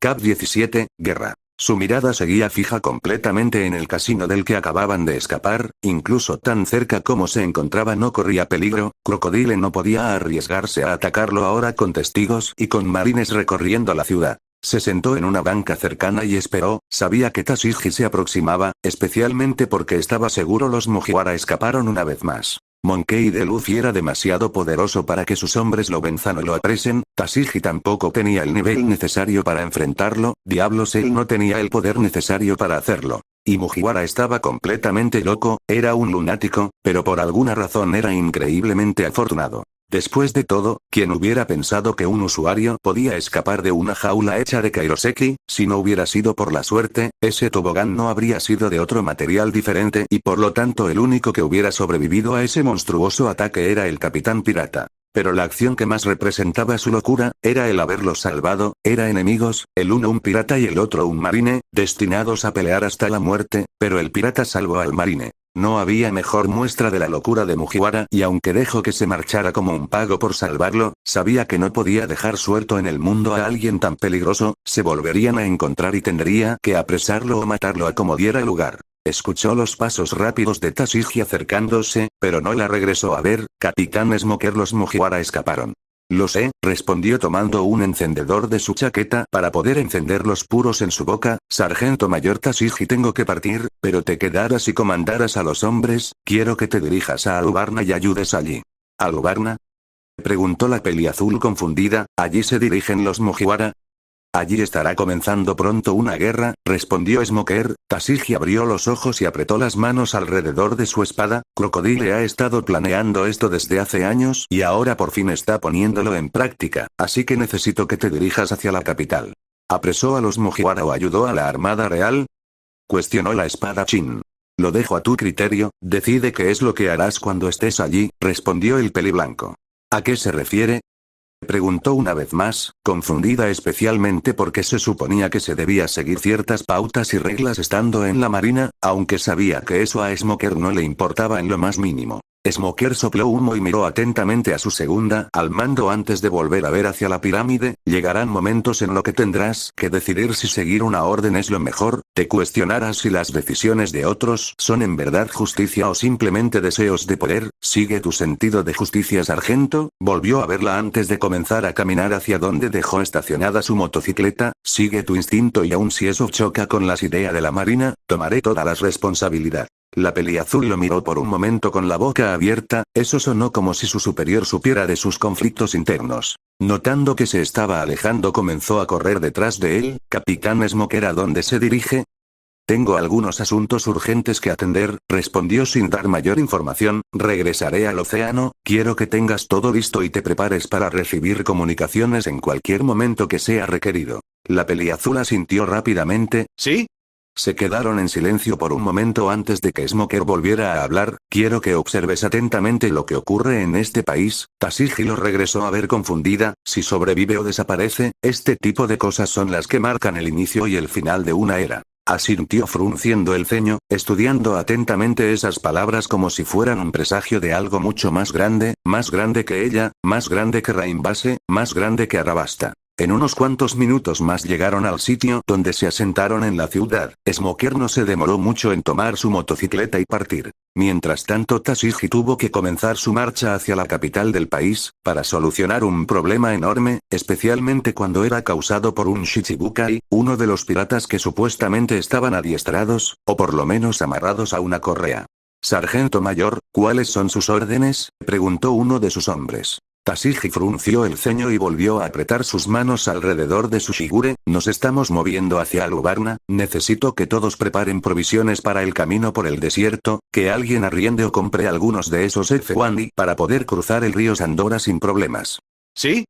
Cap 17, Guerra. Su mirada seguía fija completamente en el casino del que acababan de escapar, incluso tan cerca como se encontraba no corría peligro, Crocodile no podía arriesgarse a atacarlo ahora con testigos y con marines recorriendo la ciudad. Se sentó en una banca cercana y esperó, sabía que Tashigi se aproximaba, especialmente porque estaba seguro los Mugiwara escaparon una vez más. Monkey D. Luffy era demasiado poderoso para que sus hombres lo venzan o lo apresen, Tashigi tampoco tenía el nivel necesario para enfrentarlo, diablos él no tenía el poder necesario para hacerlo. Y Mugiwara estaba completamente loco, era un lunático, pero por alguna razón era increíblemente afortunado. Después de todo, ¿quién hubiera pensado que un usuario podía escapar de una jaula hecha de Kairoseki? Si no hubiera sido por la suerte, ese tobogán no habría sido de otro material diferente y por lo tanto el único que hubiera sobrevivido a ese monstruoso ataque era el capitán pirata. Pero la acción que más representaba su locura, era el haberlos salvado, eran enemigos, el uno un pirata y el otro un marine, destinados a pelear hasta la muerte, pero el pirata salvó al marine. No había mejor muestra de la locura de Mugiwara y aunque dejó que se marchara como un pago por salvarlo, sabía que no podía dejar suelto en el mundo a alguien tan peligroso, se volverían a encontrar y tendría que apresarlo o matarlo a como diera lugar. Escuchó los pasos rápidos de Tashigi acercándose, pero no la regresó a ver, Capitán Smoker los Mugiwara escaparon. Lo sé, respondió tomando un encendedor de su chaqueta para poder encender los puros en su boca, Sargento Mayor Tashigi tengo que partir, pero te quedaras y comandaras a los hombres, quiero que te dirijas a Alubarna y ayudes allí. ¿Alubarna? Preguntó la peliazul confundida, ¿allí se dirigen los Mugiwara? Allí estará comenzando pronto una guerra, respondió Smoker. Tashigi abrió los ojos y apretó las manos alrededor de su espada, Crocodile ha estado planeando esto desde hace años y ahora por fin está poniéndolo en práctica, así que necesito que te dirijas hacia la capital. ¿Apresó a los Mugiwara o ayudó a la Armada Real? Cuestionó la espadachín. Lo dejo a tu criterio, decide qué es lo que harás cuando estés allí, respondió el peliblanco. ¿A qué se refiere? Preguntó una vez más, confundida especialmente porque se suponía que se debía seguir ciertas pautas y reglas estando en la marina, aunque sabía que eso a Smoker no le importaba en lo más mínimo. Smoker sopló humo y miró atentamente a su segunda al mando antes de volver a ver hacia la pirámide, llegarán momentos en los que tendrás que decidir si seguir una orden es lo mejor, te cuestionarás si las decisiones de otros son en verdad justicia o simplemente deseos de poder, sigue tu sentido de justicia sargento, volvió a verla antes de comenzar a caminar hacia donde dejó estacionada su motocicleta, sigue tu instinto y aun si eso choca con las ideas de la marina, tomaré toda la responsabilidad. La peliazul lo miró por un momento con la boca abierta, eso sonó como si su superior supiera de sus conflictos internos. Notando que se estaba alejando comenzó a correr detrás de él, Capitán Smoker ¿a dónde se dirige? Tengo algunos asuntos urgentes que atender, respondió sin dar mayor información, regresaré al océano, quiero que tengas todo listo y te prepares para recibir comunicaciones en cualquier momento que sea requerido. La peliazul asintió rápidamente, ¿sí? Se quedaron en silencio por un momento antes de que Smoker volviera a hablar, quiero que observes atentamente lo que ocurre en este país, Tashigi lo regresó a ver confundida, si sobrevive o desaparece, este tipo de cosas son las que marcan el inicio y el final de una era. Asintió frunciendo el ceño, estudiando atentamente esas palabras como si fueran un presagio de algo mucho más grande que ella, más grande que Rainbase, más grande que Arabasta. En unos cuantos minutos más llegaron al sitio donde se asentaron en la ciudad. Smoker no se demoró mucho en tomar su motocicleta y partir. Mientras tanto Tashigi tuvo que comenzar su marcha hacia la capital del país, para solucionar un problema enorme, especialmente cuando era causado por un Shichibukai, uno de los piratas que supuestamente estaban adiestrados, o por lo menos amarrados a una correa. Sargento mayor, ¿cuáles son sus órdenes?, preguntó uno de sus hombres. Tashigi frunció el ceño y volvió a apretar sus manos alrededor de su shigure, nos estamos moviendo hacia Alubarna, necesito que todos preparen provisiones para el camino por el desierto, que alguien arriende o compre algunos de esos F-1 para poder cruzar el río Sandora sin problemas. ¿Sí?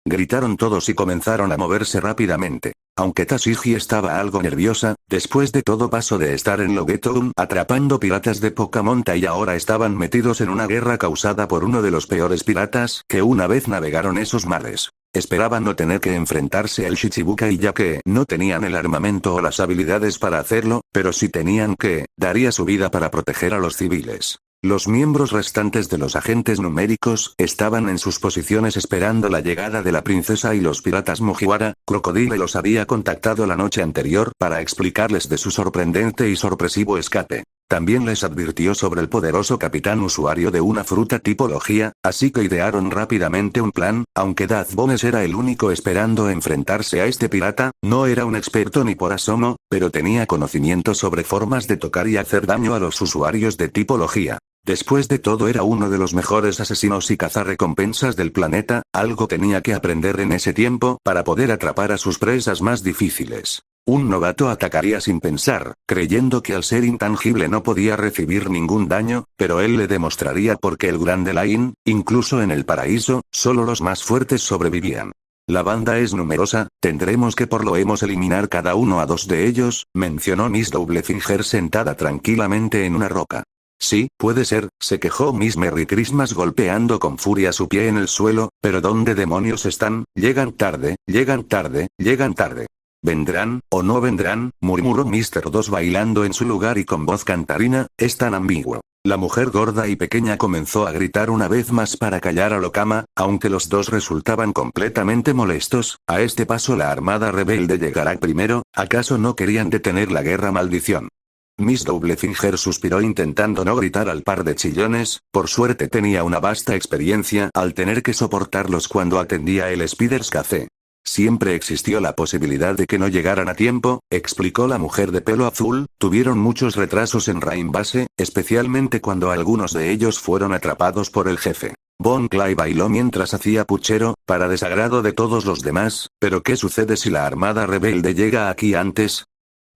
Gritaron todos y comenzaron a moverse rápidamente. Aunque Tashigi estaba algo nerviosa, después de todo pasó de estar en Loguetown atrapando piratas de poca monta y ahora estaban metidos en una guerra causada por uno de los peores piratas que una vez navegaron esos mares. Esperaban no tener que enfrentarse al Shichibukai ya que no tenían el armamento o las habilidades para hacerlo, pero si tenían que, daría su vida para proteger a los civiles. Los miembros restantes de los agentes numéricos estaban en sus posiciones esperando la llegada de la princesa y los piratas Mugiwara. Crocodile los había contactado la noche anterior para explicarles de su sorprendente y sorpresivo escape. También les advirtió sobre el poderoso capitán usuario de una fruta tipología, así que idearon rápidamente un plan. Aunque Darth Bones era el único esperando enfrentarse a este pirata, no era un experto ni por asomo, pero tenía conocimiento sobre formas de tocar y hacer daño a los usuarios de tipología. Después de todo era uno de los mejores asesinos y cazarrecompensas del planeta, algo tenía que aprender en ese tiempo para poder atrapar a sus presas más difíciles. Un novato atacaría sin pensar, creyendo que al ser intangible no podía recibir ningún daño, pero él le demostraría por qué el Grande Line, incluso en el paraíso, solo los más fuertes sobrevivían. La banda es numerosa, tendremos que por lo menos eliminar cada uno a 2 de ellos, mencionó Miss Doublefinger sentada tranquilamente en una roca. Sí, puede ser, se quejó Miss Merry Christmas golpeando con furia su pie en el suelo, pero ¿dónde demonios están? Llegan tarde, llegan tarde, llegan tarde. ¿Vendrán, o no vendrán?, murmuró Mr. 2 bailando en su lugar y con voz cantarina, es tan ambiguo. La mujer gorda y pequeña comenzó a gritar una vez más para callar a Lokama, aunque los dos resultaban completamente molestos. A este paso la armada rebelde llegará primero, ¿acaso no querían detener la guerra maldición? Miss Doublefinger suspiró intentando no gritar al par de chillones. Por suerte tenía una vasta experiencia al tener que soportarlos cuando atendía el Spider's Café. Siempre existió la posibilidad de que no llegaran a tiempo, explicó la mujer de pelo azul. Tuvieron muchos retrasos en Rain Base, especialmente cuando algunos de ellos fueron atrapados por el jefe. Bon Clay bailó mientras hacía puchero, para desagrado de todos los demás. ¿Pero qué sucede si la armada rebelde llega aquí antes?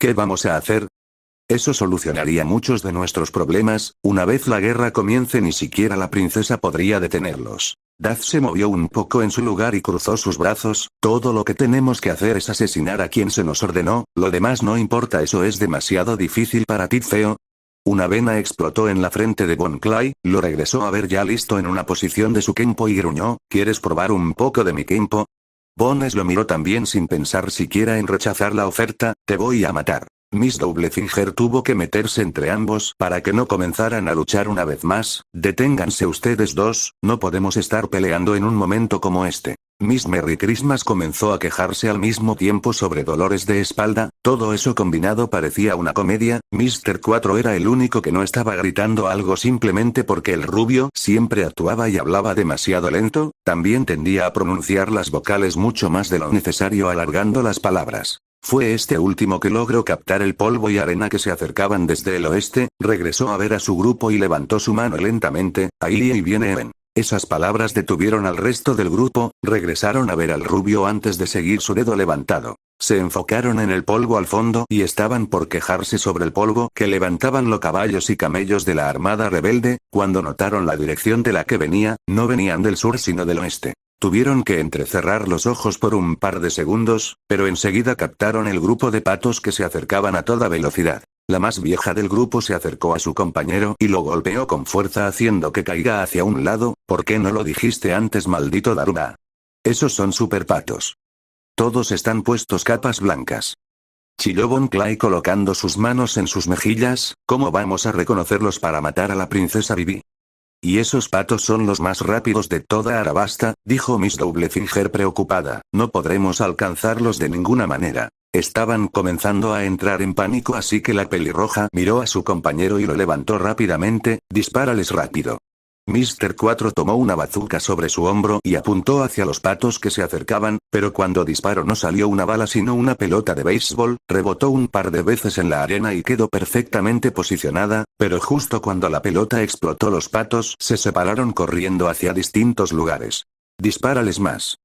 ¿Qué vamos a hacer? Eso solucionaría muchos de nuestros problemas. Una vez la guerra comience ni siquiera la princesa podría detenerlos. Daz se movió un poco en su lugar y cruzó sus brazos. Todo lo que tenemos que hacer es asesinar a quien se nos ordenó, lo demás no importa. ¿Eso es demasiado difícil para ti, feo? Una vena explotó en la frente de Bon Clay, lo regresó a ver ya listo en una posición de su kempo y gruñó, ¿quieres probar un poco de mi kempo? Bones lo miró también sin pensar siquiera en rechazar la oferta, te voy a matar. Miss Doublefinger tuvo que meterse entre ambos para que no comenzaran a luchar una vez más. Deténganse ustedes dos, no podemos estar peleando en un momento como este. Miss Merry Christmas comenzó a quejarse al mismo tiempo sobre dolores de espalda. Todo eso combinado parecía una comedia. Mr. 4 era el único que no estaba gritando algo simplemente porque el rubio siempre actuaba y hablaba demasiado lento. También tendía a pronunciar las vocales mucho más de lo necesario alargando las palabras. Fue este último que logró captar el polvo y arena que se acercaban desde el oeste. Regresó a ver a su grupo y levantó su mano lentamente. Ahí viene Even. Esas palabras detuvieron al resto del grupo. Regresaron a ver al rubio antes de seguir su dedo levantado. Se enfocaron en el polvo al fondo y estaban por quejarse sobre el polvo que levantaban los caballos y camellos de la armada rebelde. Cuando notaron la dirección de la que venía, no venían del sur sino del oeste. Tuvieron que entrecerrar los ojos por un par de segundos, pero enseguida captaron el grupo de patos que se acercaban a toda velocidad. La más vieja del grupo se acercó a su compañero y lo golpeó con fuerza haciendo que caiga hacia un lado. ¿Por qué no lo dijiste antes, maldito Daruma? Esos son superpatos. Todos están puestos capas blancas. Chilló Bon Clay colocando sus manos en sus mejillas. ¿Cómo vamos a reconocerlos para matar a la princesa Vivi? Y esos patos son los más rápidos de toda Arabasta, dijo Miss Doublefinger preocupada. No podremos alcanzarlos de ninguna manera. Estaban comenzando a entrar en pánico, así que la pelirroja miró a su compañero y lo levantó rápidamente. Dispárales rápido. Mr. 4 tomó una bazuca sobre su hombro y apuntó hacia los patos que se acercaban, pero cuando disparó no salió una bala sino una pelota de béisbol. Rebotó un par de veces en la arena y quedó perfectamente posicionada, pero justo cuando la pelota explotó los patos se separaron corriendo hacia distintos lugares. «Dispárales más»,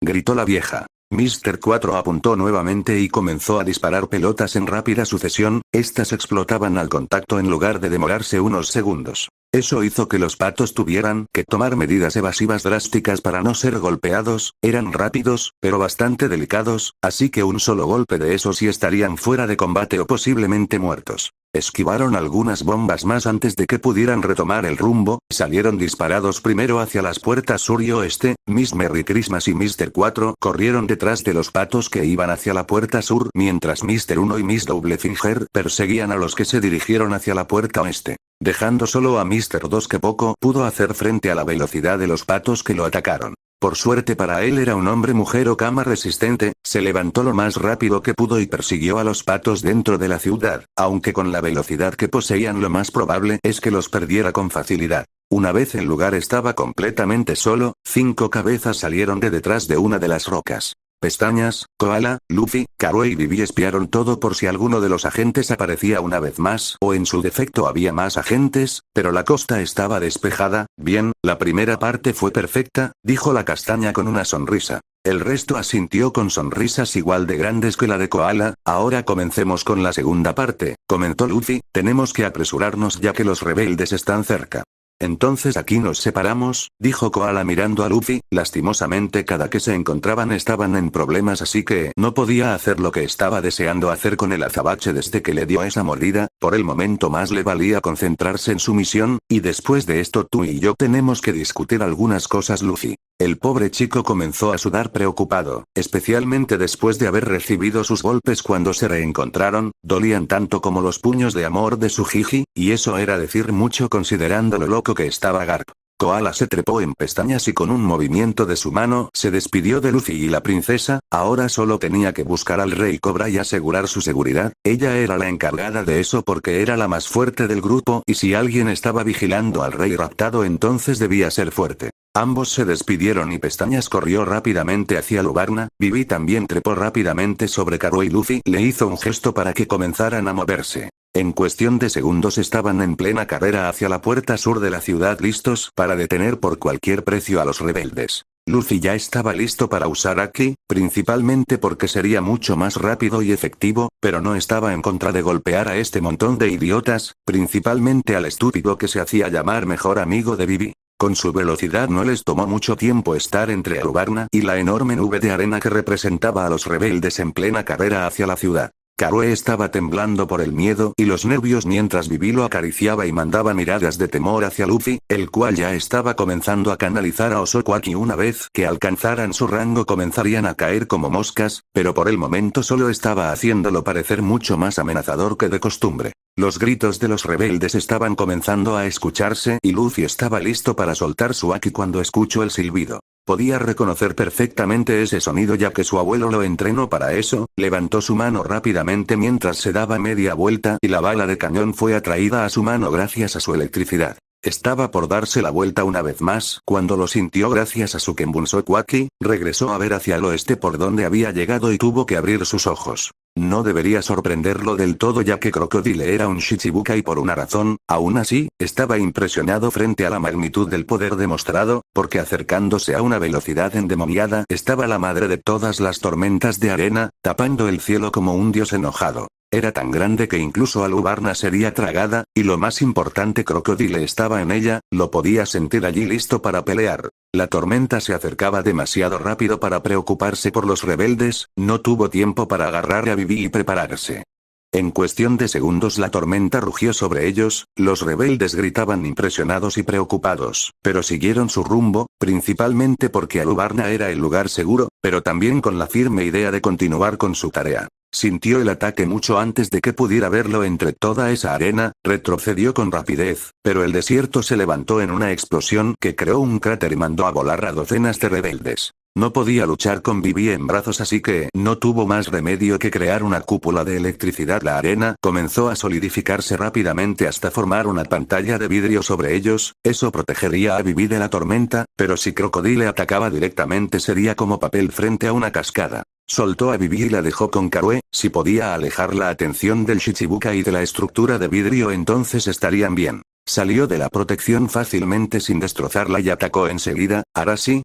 gritó la vieja. Mr. 4 apuntó nuevamente y comenzó a disparar pelotas en rápida sucesión. Estas explotaban al contacto en lugar de demorarse unos segundos. Eso hizo que los patos tuvieran que tomar medidas evasivas drásticas para no ser golpeados. Eran rápidos, pero bastante delicados, así que un solo golpe de esos y estarían fuera de combate o posiblemente muertos. Esquivaron algunas bombas más antes de que pudieran retomar el rumbo, salieron disparados primero hacia las puertas sur y oeste, Miss Merry Christmas y Mr. 4 corrieron detrás de los patos que iban hacia la puerta sur, mientras Mr. 1 y Miss Doublefinger perseguían a los que se dirigieron hacia la puerta oeste, dejando solo a Mr. 2 que poco pudo hacer frente a la velocidad de los patos que lo atacaron. Por suerte para él era un hombre mujer o cama resistente, se levantó lo más rápido que pudo y persiguió a los patos dentro de la ciudad, aunque con la velocidad que poseían lo más probable es que los perdiera con facilidad. Una vez el lugar estaba completamente solo, 5 cabezas salieron de detrás de una de las rocas. Pestañas, Koala, Luffy, Karue y Vivi espiaron todo por si alguno de los agentes aparecía una vez más o en su defecto había más agentes, pero la costa estaba despejada. Bien, la primera parte fue perfecta, dijo la castaña con una sonrisa. El resto asintió con sonrisas igual de grandes que la de Koala. Ahora comencemos con la segunda parte, comentó Luffy, tenemos que apresurarnos ya que los rebeldes están cerca. Entonces aquí nos separamos, dijo Koala mirando a Luffy, lastimosamente cada que se encontraban estaban en problemas así que no podía hacer lo que estaba deseando hacer con el azabache desde que le dio esa mordida, por el momento más le valía concentrarse en su misión, y después de esto tú y yo tenemos que discutir algunas cosas Luffy. El pobre chico comenzó a sudar preocupado, especialmente después de haber recibido sus golpes cuando se reencontraron, dolían tanto como los puños de amor de su Jiji, y eso era decir mucho considerando lo loco que estaba Garp. Koala se trepó en pestañas y con un movimiento de su mano se despidió de Luffy y la princesa, ahora solo tenía que buscar al Rey Cobra y asegurar su seguridad, ella era la encargada de eso porque era la más fuerte del grupo y si alguien estaba vigilando al Rey raptado entonces debía ser fuerte. Ambos se despidieron y Pestañas corrió rápidamente hacia Lubarna, Vivi también trepó rápidamente sobre Karue y Luffy le hizo un gesto para que comenzaran a moverse. En cuestión de segundos estaban en plena carrera hacia la puerta sur de la ciudad listos para detener por cualquier precio a los rebeldes. Luffy ya estaba listo para usar Aki, principalmente porque sería mucho más rápido y efectivo, pero no estaba en contra de golpear a este montón de idiotas, principalmente al estúpido que se hacía llamar mejor amigo de Vivi. Con su velocidad no les tomó mucho tiempo estar entre Arubarna y la enorme nube de arena que representaba a los rebeldes en plena carrera hacia la ciudad. Karue estaba temblando por el miedo y los nervios mientras Vivi lo acariciaba y mandaba miradas de temor hacia Luffy, el cual ya estaba comenzando a canalizar a Osoku y una vez que alcanzaran su rango comenzarían a caer como moscas, pero por el momento solo estaba haciéndolo parecer mucho más amenazador que de costumbre. Los gritos de los rebeldes estaban comenzando a escucharse y Luffy estaba listo para soltar su Aki cuando escuchó el silbido. Podía reconocer perfectamente ese sonido ya que su abuelo lo entrenó para eso, levantó su mano rápidamente mientras se daba media vuelta y la bala de cañón fue atraída a su mano gracias a su electricidad. Estaba por darse la vuelta una vez más cuando lo sintió gracias a su Kenbunsoku Aki, regresó a ver hacia el oeste por donde había llegado y tuvo que abrir sus ojos. No debería sorprenderlo del todo ya que Crocodile era un Shichibukai por una razón, aún así, estaba impresionado frente a la magnitud del poder demostrado, porque acercándose a una velocidad endemoniada estaba la madre de todas las tormentas de arena, tapando el cielo como un dios enojado. Era tan grande que incluso Alubarna sería tragada, y lo más importante Crocodile estaba en ella, lo podía sentir allí listo para pelear. La tormenta se acercaba demasiado rápido para preocuparse por los rebeldes, no tuvo tiempo para agarrar a Vivi y prepararse. En cuestión de segundos la tormenta rugió sobre ellos, los rebeldes gritaban impresionados y preocupados, pero siguieron su rumbo, principalmente porque Alubarna era el lugar seguro, pero también con la firme idea de continuar con su tarea. Sintió el ataque mucho antes de que pudiera verlo entre toda esa arena, retrocedió con rapidez, pero el desierto se levantó en una explosión que creó un cráter y mandó a volar a docenas de rebeldes. No podía luchar con Vivi en brazos así que no tuvo más remedio que crear una cúpula de electricidad. La arena comenzó a solidificarse rápidamente hasta formar una pantalla de vidrio sobre ellos, eso protegería a Vivi de la tormenta, pero si Crocodile atacaba directamente sería como papel frente a una cascada. Soltó a Vivi y la dejó con Karue, si podía alejar la atención del Shichibukai y de la estructura de vidrio entonces estarían bien. Salió de la protección fácilmente sin destrozarla y atacó enseguida. Arashi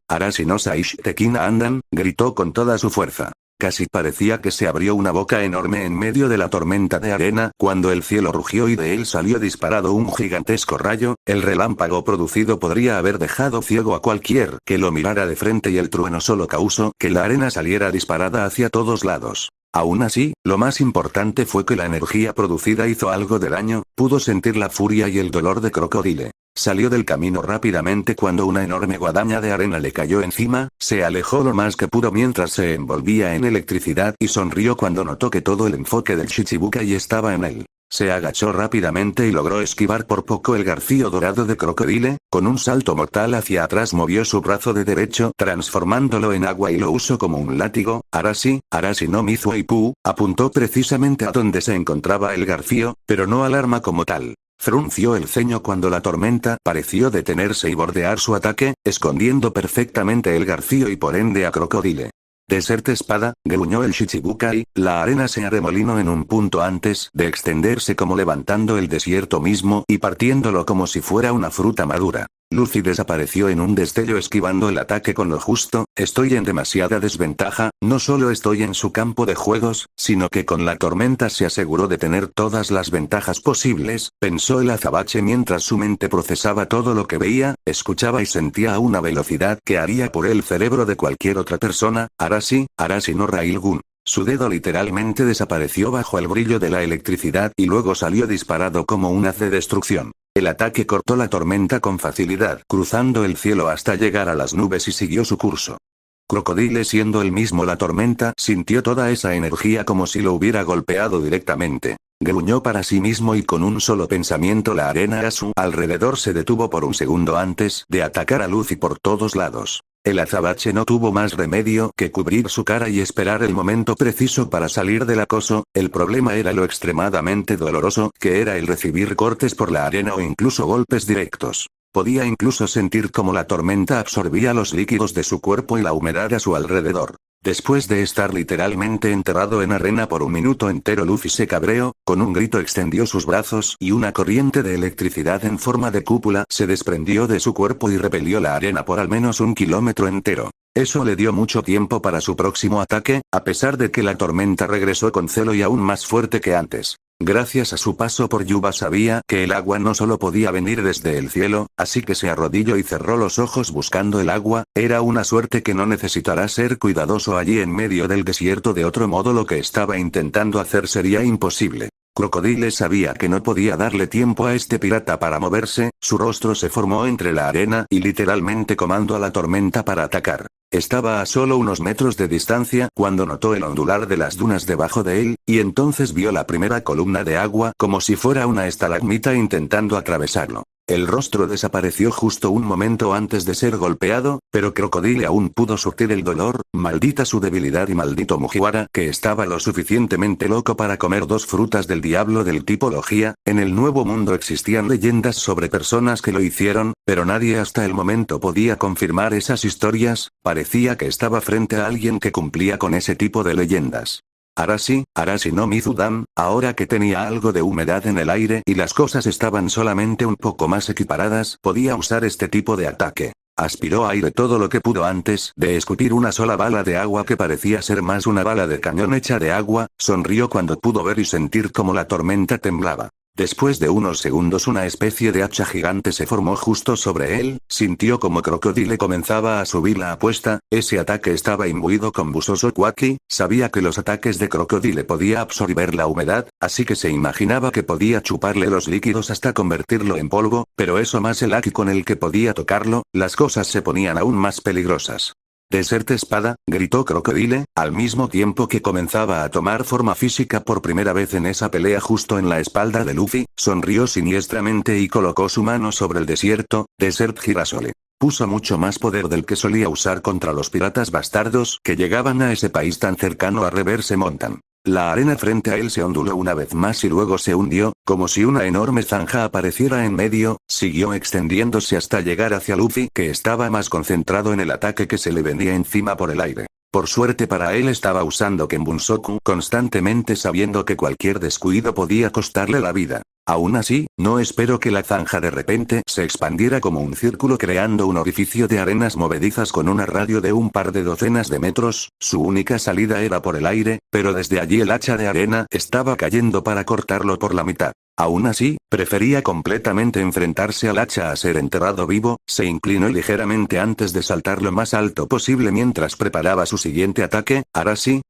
no Saishi Tekina Andan, gritó con toda su fuerza. Casi parecía que se abrió una boca enorme en medio de la tormenta de arena cuando el cielo rugió y de él salió disparado un gigantesco rayo. El relámpago producido podría haber dejado ciego a cualquier que lo mirara de frente y el trueno solo causó que la arena saliera disparada hacia todos lados. Aún así, lo más importante fue que la energía producida hizo algo de daño, pudo sentir la furia y el dolor de Crocodile. Salió del camino rápidamente cuando una enorme guadaña de arena le cayó encima, se alejó lo más que pudo mientras se envolvía en electricidad y sonrió cuando notó que todo el enfoque del Shichibukai estaba en él. Se agachó rápidamente y logró esquivar por poco el garfio dorado de Crocodile, con un salto mortal hacia atrás movió su brazo de derecho transformándolo en agua y lo usó como un látigo. Arashi no Mizu Ippu, apuntó precisamente a donde se encontraba el garfio, pero no al arma como tal. Frunció el ceño cuando la tormenta pareció detenerse y bordear su ataque, escondiendo perfectamente el garfio y por ende a Crocodile. Desert Espada, gruñó el Shichibukai, la arena se arremolinó en un punto antes de extenderse como levantando el desierto mismo y partiéndolo como si fuera una fruta madura. Luffy desapareció en un destello esquivando el ataque con lo justo. Estoy en demasiada desventaja, no solo estoy en su campo de juegos, sino que con la tormenta se aseguró de tener todas las ventajas posibles, pensó el azabache mientras su mente procesaba todo lo que veía, escuchaba y sentía a una velocidad que haría por el cerebro de cualquier otra persona. Arashi no Railgun. Su dedo literalmente desapareció bajo el brillo de la electricidad y luego salió disparado como un haz de destrucción. El ataque cortó la tormenta con facilidad, cruzando el cielo hasta llegar a las nubes y siguió su curso. Crocodile, siendo él mismo la tormenta, sintió toda esa energía como si lo hubiera golpeado directamente. Gruñó para sí mismo y con un solo pensamiento la arena a su alrededor se detuvo por un segundo antes de atacar a Luffy por todos lados. El azabache no tuvo más remedio que cubrir su cara y esperar el momento preciso para salir del acoso. El problema era lo extremadamente doloroso que era el recibir cortes por la arena o incluso golpes directos. Podía incluso sentir cómo la tormenta absorbía los líquidos de su cuerpo y la humedad a su alrededor. Después de estar literalmente enterrado en arena por un minuto entero, Luffy se cabreó, con un grito extendió sus brazos y una corriente de electricidad en forma de cúpula se desprendió de su cuerpo y repelió la arena por al menos 1 kilómetro entero. Eso le dio mucho tiempo para su próximo ataque, a pesar de que la tormenta regresó con celo y aún más fuerte que antes. Gracias a su paso por Yuba sabía que el agua no solo podía venir desde el cielo, así que se arrodilló y cerró los ojos buscando el agua. Era una suerte que no necesitará ser cuidadoso allí en medio del desierto, de otro modo lo que estaba intentando hacer sería imposible. Crocodile sabía que no podía darle tiempo a este pirata para moverse, su rostro se formó entre la arena y literalmente comandó a la tormenta para atacar. Estaba a solo unos metros de distancia cuando notó el ondular de las dunas debajo de él, y entonces vio la primera columna de agua como si fuera una estalagmita intentando atravesarlo. El rostro desapareció justo un momento antes de ser golpeado, pero Crocodile aún pudo surtir el dolor. Maldita su debilidad y maldito Mugiwara, que estaba lo suficientemente loco para comer 2 frutas del diablo del tipo Logia. En el Nuevo Mundo existían leyendas sobre personas que lo hicieron, pero nadie hasta el momento podía confirmar esas historias. Parecía que estaba frente a alguien que cumplía con ese tipo de leyendas. Arashi no Mizudan, ahora que tenía algo de humedad en el aire y las cosas estaban solamente un poco más equiparadas, podía usar este tipo de ataque. Aspiró aire todo lo que pudo antes de escupir una sola bala de agua que parecía ser más una bala de cañón hecha de agua. Sonrió cuando pudo ver y sentir cómo la tormenta temblaba. Después de unos segundos una especie de hacha gigante se formó justo sobre él, sintió como Crocodile comenzaba a subir la apuesta. Ese ataque estaba imbuido con Busoso Kwaki, sabía que los ataques de Crocodile podía absorber la humedad, así que se imaginaba que podía chuparle los líquidos hasta convertirlo en polvo, pero eso más el Aki con el que podía tocarlo, las cosas se ponían aún más peligrosas. Desert Espada, gritó Crocodile, al mismo tiempo que comenzaba a tomar forma física por primera vez en esa pelea justo en la espalda de Luffy, sonrió siniestramente y colocó su mano sobre el desierto. Desert Girasole. Puso mucho más poder del que solía usar contra los piratas bastardos que llegaban a ese país tan cercano a Reverse Mountain. La arena frente a él se onduló una vez más y luego se hundió, como si una enorme zanja apareciera en medio, siguió extendiéndose hasta llegar hacia Luffy, que estaba más concentrado en el ataque que se le venía encima por el aire. Por suerte para él estaba usando Kenbunsoku constantemente sabiendo que cualquier descuido podía costarle la vida. Aún así, no esperó que la zanja de repente se expandiera como un círculo creando un orificio de arenas movedizas con una radio de un par de docenas de metros. Su única salida era por el aire, pero desde allí el hacha de arena estaba cayendo para cortarlo por la mitad. Aún así, prefería completamente enfrentarse al hacha a ser enterrado vivo. Se inclinó ligeramente antes de saltar lo más alto posible mientras preparaba su siguiente ataque. Arashi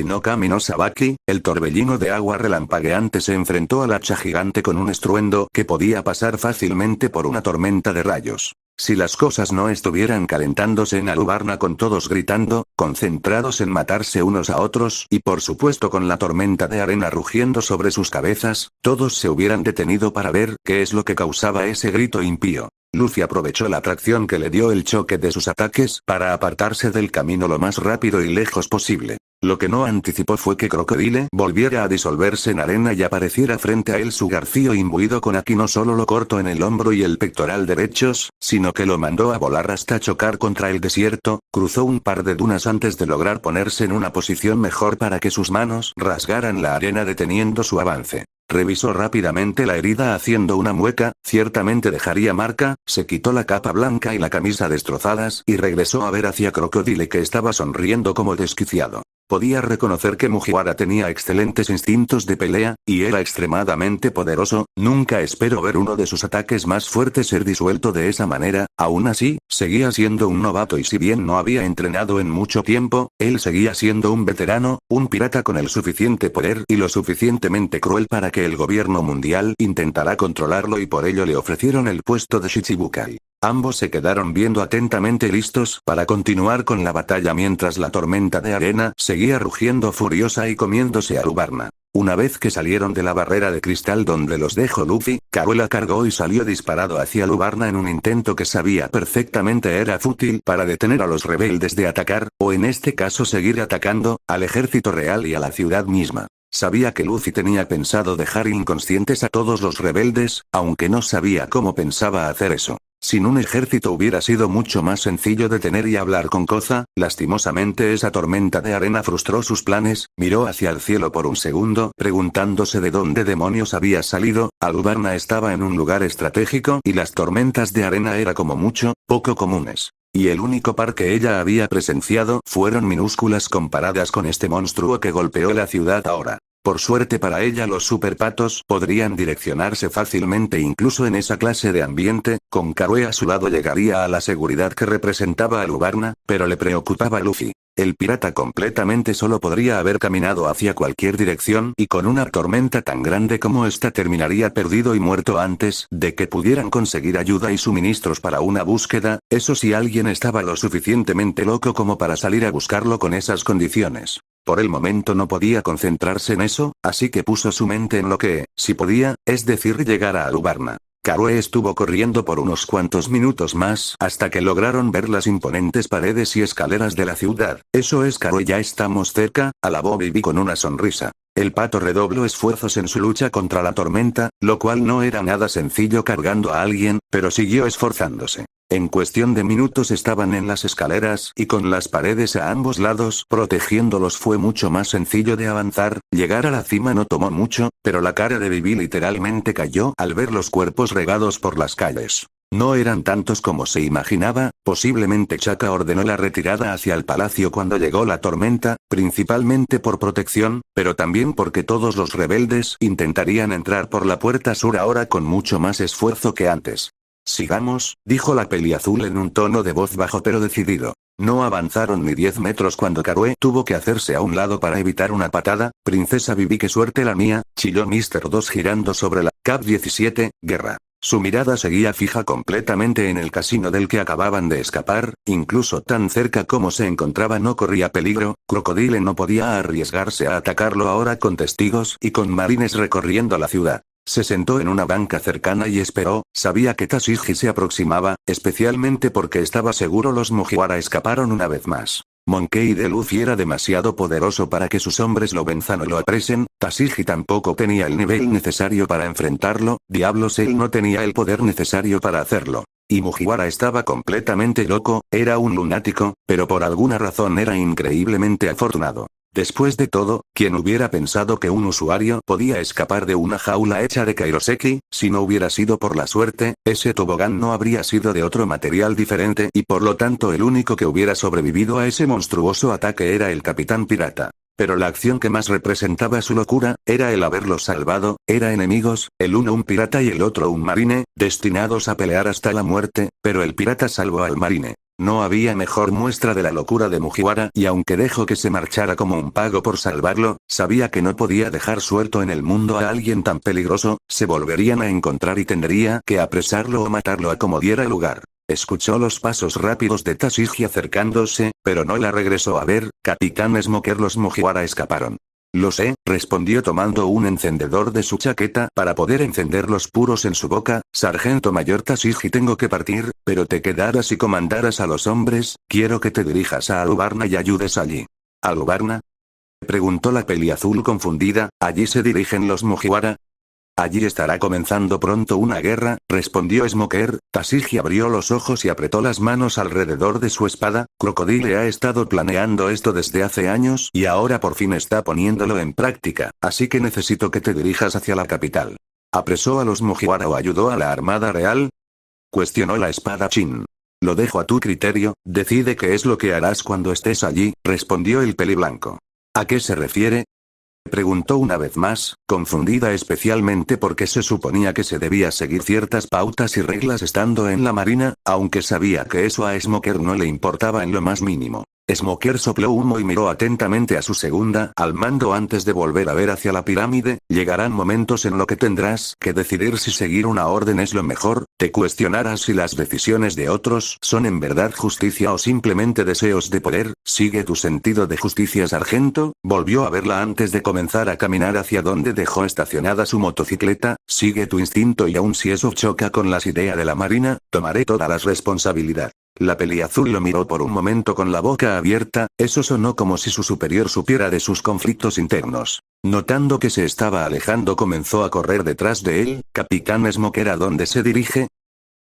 no Kami no Sabaki, el torbellino de agua relampagueante se enfrentó al hacha gigante con un estruendo que podía pasar fácilmente por una tormenta de rayos. Si las cosas no estuvieran calentándose en Alubarna con todos gritando, concentrados en matarse unos a otros y por supuesto con la tormenta de arena rugiendo sobre sus cabezas, todos se hubieran detenido para ver qué es lo que causaba ese grito impío. Luffy aprovechó la atracción que le dio el choque de sus ataques para apartarse del camino lo más rápido y lejos posible. Lo que no anticipó fue que Crocodile volviera a disolverse en arena y apareciera frente a él su garfio imbuido con Aki. No solo lo cortó en el hombro y el pectoral derechos, sino que lo mandó a volar hasta chocar contra el desierto, cruzó un par de dunas antes de lograr ponerse en una posición mejor para que sus manos rasgaran la arena deteniendo su avance. Revisó rápidamente la herida haciendo una mueca, ciertamente dejaría marca, se quitó la capa blanca y la camisa destrozadas y regresó a ver hacia Crocodile que estaba sonriendo como desquiciado. Podía reconocer que Mugiwara tenía excelentes instintos de pelea, y era extremadamente poderoso. Nunca espero ver uno de sus ataques más fuertes ser disuelto de esa manera. Aún así, seguía siendo un novato y si bien no había entrenado en mucho tiempo, él seguía siendo un veterano, un pirata con el suficiente poder y lo suficientemente cruel para que el gobierno mundial intentara controlarlo y por ello le ofrecieron el puesto de Shichibukai. Ambos se quedaron viendo atentamente listos para continuar con la batalla mientras la tormenta de arena seguía rugiendo furiosa y comiéndose a Alubarna. Una vez que salieron de la barrera de cristal donde los dejó Luffy, Karue la cargó y salió disparado hacia Alubarna en un intento que sabía perfectamente era fútil para detener a los rebeldes de atacar, o en este caso seguir atacando, al ejército real y a la ciudad misma. Sabía que Luffy tenía pensado dejar inconscientes a todos los rebeldes, aunque no sabía cómo pensaba hacer eso. Sin un ejército hubiera sido mucho más sencillo detener y hablar con Koza. Lastimosamente esa tormenta de arena frustró sus planes, miró hacia el cielo por un segundo, preguntándose de dónde demonios había salido. Alubarna estaba en un lugar estratégico y las tormentas de arena era como mucho, poco comunes. Y el único par que ella había presenciado fueron minúsculas comparadas con este monstruo que golpeó la ciudad ahora. Por suerte para ella los superpatos podrían direccionarse fácilmente incluso en esa clase de ambiente. Con Karue a su lado llegaría a la seguridad que representaba a Alubarna, pero le preocupaba a Luffy. El pirata completamente solo podría haber caminado hacia cualquier dirección y con una tormenta tan grande como esta terminaría perdido y muerto antes de que pudieran conseguir ayuda y suministros para una búsqueda, eso si alguien estaba lo suficientemente loco como para salir a buscarlo con esas condiciones. Por el momento no podía concentrarse en eso, así que puso su mente en lo que, si podía, es decir llegar a Alubarna. Karue estuvo corriendo por unos cuantos minutos más hasta que lograron ver las imponentes paredes y escaleras de la ciudad. Eso es Karue, ya estamos cerca, alabó Vivi con una sonrisa. El pato redobló esfuerzos en su lucha contra la tormenta, lo cual no era nada sencillo cargando a alguien, pero siguió esforzándose. En cuestión de minutos estaban en las escaleras y con las paredes a ambos lados protegiéndolos fue mucho más sencillo de avanzar. Llegar a la cima no tomó mucho, pero la cara de Vivi literalmente cayó al ver los cuerpos regados por las calles. No eran tantos como se imaginaba, posiblemente Chaka ordenó la retirada hacia el palacio cuando llegó la tormenta, principalmente por protección, pero también porque todos los rebeldes intentarían entrar por la puerta sur ahora con mucho más esfuerzo que antes. Sigamos, dijo la peliazul en un tono de voz bajo pero decidido. No avanzaron ni 10 metros cuando Karue tuvo que hacerse a un lado para evitar una patada. Princesa Vivi, qué suerte la mía, chilló Mr. 2 girando sobre la Cap 17, guerra. Su mirada seguía fija completamente en el casino del que acababan de escapar, incluso tan cerca como se encontraba no corría peligro. Crocodile no podía arriesgarse a atacarlo ahora con testigos y con marines recorriendo la ciudad. Se sentó en una banca cercana y esperó, sabía que Tashigi se aproximaba, especialmente porque estaba seguro los Mugiwara escaparon una vez más. Monkey D. Luffy era demasiado poderoso para que sus hombres lo venzan o lo apresen. Tashigi tampoco tenía el nivel necesario para enfrentarlo, diablos él no tenía el poder necesario para hacerlo. Y Mugiwara estaba completamente loco, era un lunático, pero por alguna razón era increíblemente afortunado. Después de todo, ¿quién hubiera pensado que un usuario podía escapar de una jaula hecha de Kairoseki? Si no hubiera sido por la suerte, ese tobogán no habría sido de otro material diferente y por lo tanto el único que hubiera sobrevivido a ese monstruoso ataque era el capitán pirata. Pero la acción que más representaba su locura, era el haberlos salvado, era enemigos, el uno un pirata y el otro un marine, destinados a pelear hasta la muerte, pero el pirata salvó al marine. No había mejor muestra de la locura de Mugiwara y aunque dejó que se marchara como un pago por salvarlo, sabía que no podía dejar suelto en el mundo a alguien tan peligroso, se volverían a encontrar y tendría que apresarlo o matarlo a como diera lugar. Escuchó los pasos rápidos de Tashigi acercándose, pero no la regresó a ver. Capitán Smoker, los Mugiwara escaparon. Lo sé, respondió tomando un encendedor de su chaqueta para poder encender los puros en su boca. Sargento Mayor Tashigi, tengo que partir, pero te quedaras y comandaras a los hombres. Quiero que te dirijas a Alubarna y ayudes allí. ¿Alubarna? Preguntó la peliazul confundida. ¿Allí se dirigen los Mugiwara? Allí estará comenzando pronto una guerra, respondió Smoker. Tashigi abrió los ojos y apretó las manos alrededor de su espada. Crocodile ha estado planeando esto desde hace años y ahora por fin está poniéndolo en práctica, así que necesito que te dirijas hacia la capital. ¿Apresó a los Mugiwara o ayudó a la Armada Real? Cuestionó la espadachín. Lo dejo a tu criterio, decide qué es lo que harás cuando estés allí, respondió el peliblanco. ¿A qué se refiere? Preguntó una vez más, confundida especialmente porque se suponía que se debía seguir ciertas pautas y reglas estando en la marina, aunque sabía que eso a Smoker no le importaba en lo más mínimo. Smoker sopló humo y miró atentamente a su segunda al mando antes de volver a ver hacia la pirámide. Llegarán momentos en los que tendrás que decidir si seguir una orden es lo mejor, te cuestionarás si las decisiones de otros son en verdad justicia o simplemente deseos de poder. Sigue tu sentido de justicia, sargento. Volvió a verla antes de comenzar a caminar hacia donde dejó estacionada su motocicleta. Sigue tu instinto y aun si eso choca con las ideas de la marina, tomaré toda la responsabilidad. La peliazul lo miró por un momento con la boca abierta. Eso sonó como si su superior supiera de sus conflictos internos. Notando que se estaba alejando, comenzó a correr detrás de él. Capitán Smoker, ¿a dónde se dirige?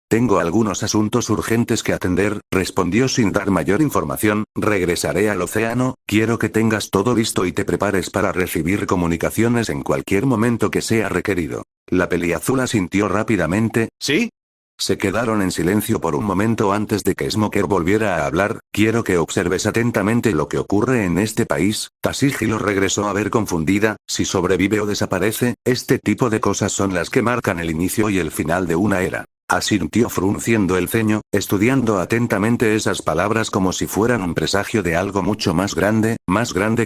Tengo algunos asuntos urgentes que atender, respondió sin dar mayor información. Regresaré al océano, quiero que tengas todo listo y te prepares para recibir comunicaciones en cualquier momento que sea requerido. La peliazul asintió rápidamente. ¿Sí? Se quedaron en silencio por un momento antes de que Smoker volviera a hablar. Quiero que observes atentamente lo que ocurre en este país. Tashigi lo regresó a ver confundida. Si sobrevive o desaparece, este tipo de cosas son las que marcan el inicio y el final de una era. Asintió frunciendo el ceño, estudiando atentamente esas palabras como si fueran un presagio de algo mucho más grande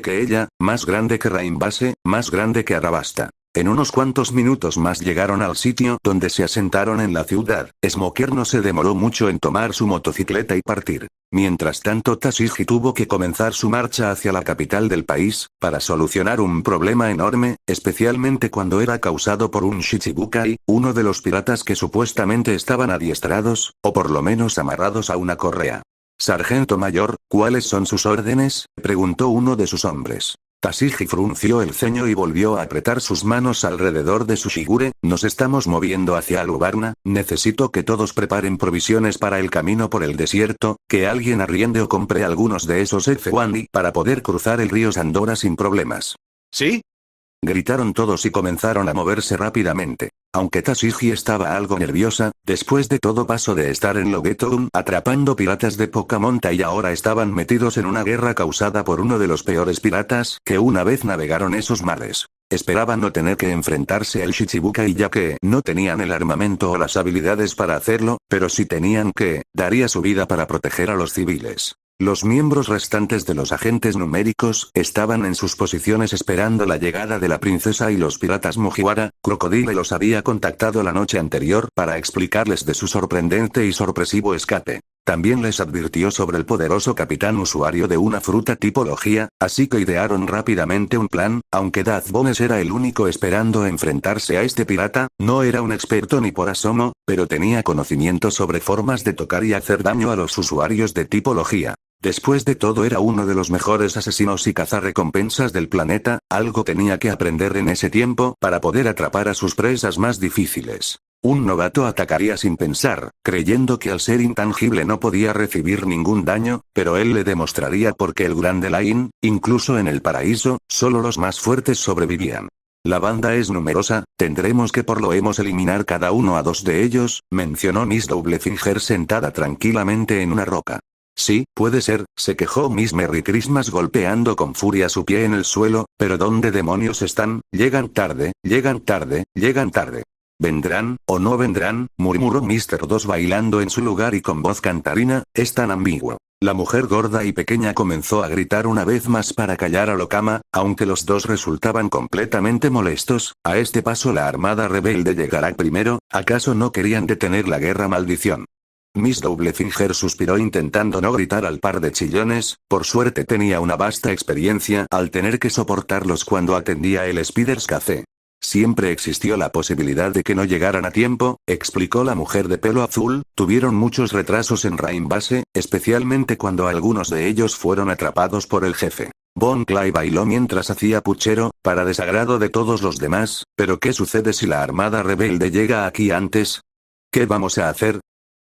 que ella, más grande que Raimbase, más grande que Arabasta. En unos cuantos minutos más llegaron al sitio donde se asentaron en la ciudad. Smoker no se demoró mucho en tomar su motocicleta y partir. Mientras tanto, Tashigi tuvo que comenzar su marcha hacia la capital del país, para solucionar un problema enorme, especialmente cuando era causado por un Shichibukai, uno de los piratas que supuestamente estaban adiestrados, o por lo menos amarrados a una correa. Sargento mayor, ¿cuáles son sus órdenes?, preguntó uno de sus hombres. Tashigi frunció el ceño y volvió a apretar sus manos alrededor de su shigure. Nos estamos moviendo hacia Alubarna, necesito que todos preparen provisiones para el camino por el desierto, que alguien arriende o compre algunos de esos F-1 para poder cruzar el río Sandora sin problemas. ¿Sí? Gritaron todos y comenzaron a moverse rápidamente. Aunque Tashigi estaba algo nerviosa, después de todo pasó de estar en Logetown atrapando piratas de poca monta y ahora estaban metidos en una guerra causada por uno de los peores piratas que una vez navegaron esos mares. Esperaban no tener que enfrentarse al Shichibukai ya que no tenían el armamento o las habilidades para hacerlo, pero si tenían que, daría su vida para proteger a los civiles. Los miembros restantes de los agentes numéricos estaban en sus posiciones esperando la llegada de la princesa y los piratas Mugiwara. Crocodile los había contactado la noche anterior para explicarles de su sorprendente y sorpresivo escape. También les advirtió sobre el poderoso capitán usuario de una fruta tipología, así que idearon rápidamente un plan. Aunque Darth Bones era el único esperando enfrentarse a este pirata, no era un experto ni por asomo, pero tenía conocimiento sobre formas de tocar y hacer daño a los usuarios de tipología. Después de todo era uno de los mejores asesinos y cazarrecompensas del planeta, algo tenía que aprender en ese tiempo para poder atrapar a sus presas más difíciles. Un novato atacaría sin pensar, creyendo que al ser intangible no podía recibir ningún daño, pero él le demostraría por qué el Grand Line, incluso en el paraíso, solo los más fuertes sobrevivían. La banda es numerosa, tendremos que por lo menos eliminar cada uno a dos de ellos, mencionó Miss Doublefinger sentada tranquilamente en una roca. Sí, puede ser, se quejó Miss Merry Christmas golpeando con furia su pie en el suelo, pero ¿dónde demonios están? Llegan tarde, llegan tarde, llegan tarde. ¿Vendrán, o no vendrán?, murmuró Mr. 2 bailando en su lugar y con voz cantarina, es tan ambiguo. La mujer gorda y pequeña comenzó a gritar una vez más para callar a Lokama, aunque los dos resultaban completamente molestos. A este paso la armada rebelde llegará primero, ¿acaso no querían detener la guerra? Maldición. Miss Doublefinger suspiró intentando no gritar al par de chillones, por suerte tenía una vasta experiencia al tener que soportarlos cuando atendía el Spider's Café. Siempre existió la posibilidad de que no llegaran a tiempo, explicó la mujer de pelo azul, tuvieron muchos retrasos en Rain Base, especialmente cuando algunos de ellos fueron atrapados por el jefe. Bon Clay bailó mientras hacía puchero, para desagrado de todos los demás, pero ¿qué sucede si la armada rebelde llega aquí antes? ¿Qué vamos a hacer?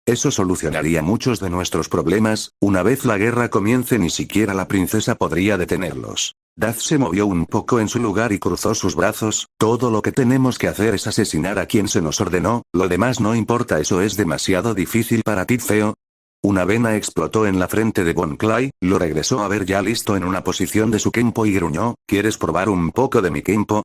Eso solucionaría muchos de nuestros problemas, una vez la guerra comience ni siquiera la princesa podría detenerlos. Daz se movió un poco en su lugar y cruzó sus brazos, todo lo que tenemos que hacer es asesinar a quien se nos ordenó, lo demás no importa. ¿Eso es demasiado difícil para ti, feo? Una vena explotó en la frente de Bon Clay, lo regresó a ver ya listo en una posición de su kempo y gruñó, ¿quieres probar un poco de mi kempo?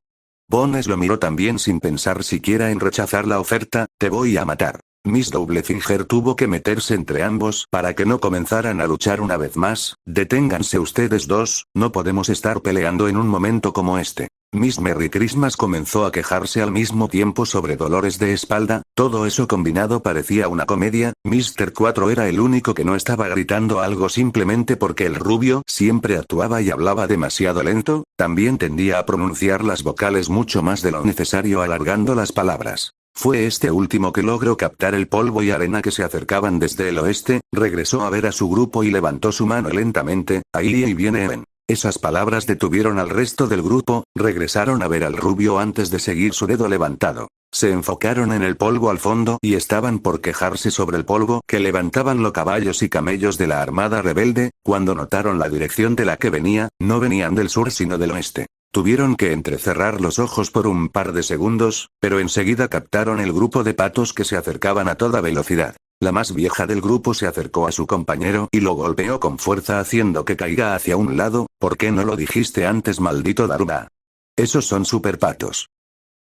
Bones lo miró también sin pensar siquiera en rechazar la oferta, te voy a matar. Miss Doublefinger tuvo que meterse entre ambos para que no comenzaran a luchar una vez más. Deténganse ustedes dos, no podemos estar peleando en un momento como este. Miss Merry Christmas comenzó a quejarse al mismo tiempo sobre dolores de espalda, todo eso combinado parecía una comedia. Mr. 4 era el único que no estaba gritando algo simplemente porque el rubio siempre actuaba y hablaba demasiado lento, también tendía a pronunciar las vocales mucho más de lo necesario alargando las palabras. Fue este último que logró captar el polvo y arena que se acercaban desde el oeste, regresó a ver a su grupo y levantó su mano lentamente, ahí viene Even. Esas palabras detuvieron al resto del grupo, regresaron a ver al rubio antes de seguir su dedo levantado. Se enfocaron en el polvo al fondo y estaban por quejarse sobre el polvo que levantaban los caballos y camellos de la armada rebelde, cuando notaron la dirección de la que venía, no venían del sur sino del oeste. Tuvieron que entrecerrar los ojos por un par de segundos, pero enseguida captaron el grupo de patos que se acercaban a toda velocidad. La más vieja del grupo se acercó a su compañero y lo golpeó con fuerza haciendo que caiga hacia un lado. ¿Por qué no lo dijiste antes, maldito Daruba? Esos son superpatos.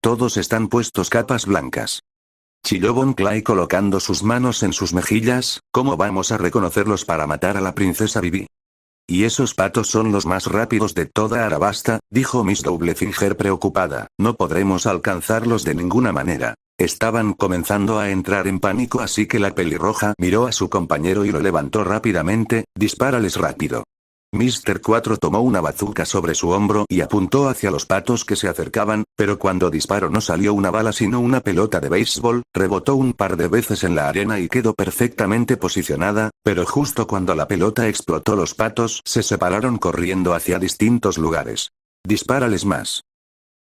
Todos están puestos capas blancas. Chilló Bon Clay colocando sus manos en sus mejillas, ¿cómo vamos a reconocerlos para matar a la princesa Bibi? Y esos patos son los más rápidos de toda Arabasta, dijo Miss Doublefinger preocupada, no podremos alcanzarlos de ninguna manera. Estaban comenzando a entrar en pánico, así que la pelirroja miró a su compañero y lo levantó rápidamente, dispárales rápido. Mr. 4 tomó una bazuca sobre su hombro y apuntó hacia los patos que se acercaban, pero cuando disparó no salió una bala sino una pelota de béisbol, rebotó un par de veces en la arena y quedó perfectamente posicionada, pero justo cuando la pelota explotó los patos se separaron corriendo hacia distintos lugares. «Dispárales más»,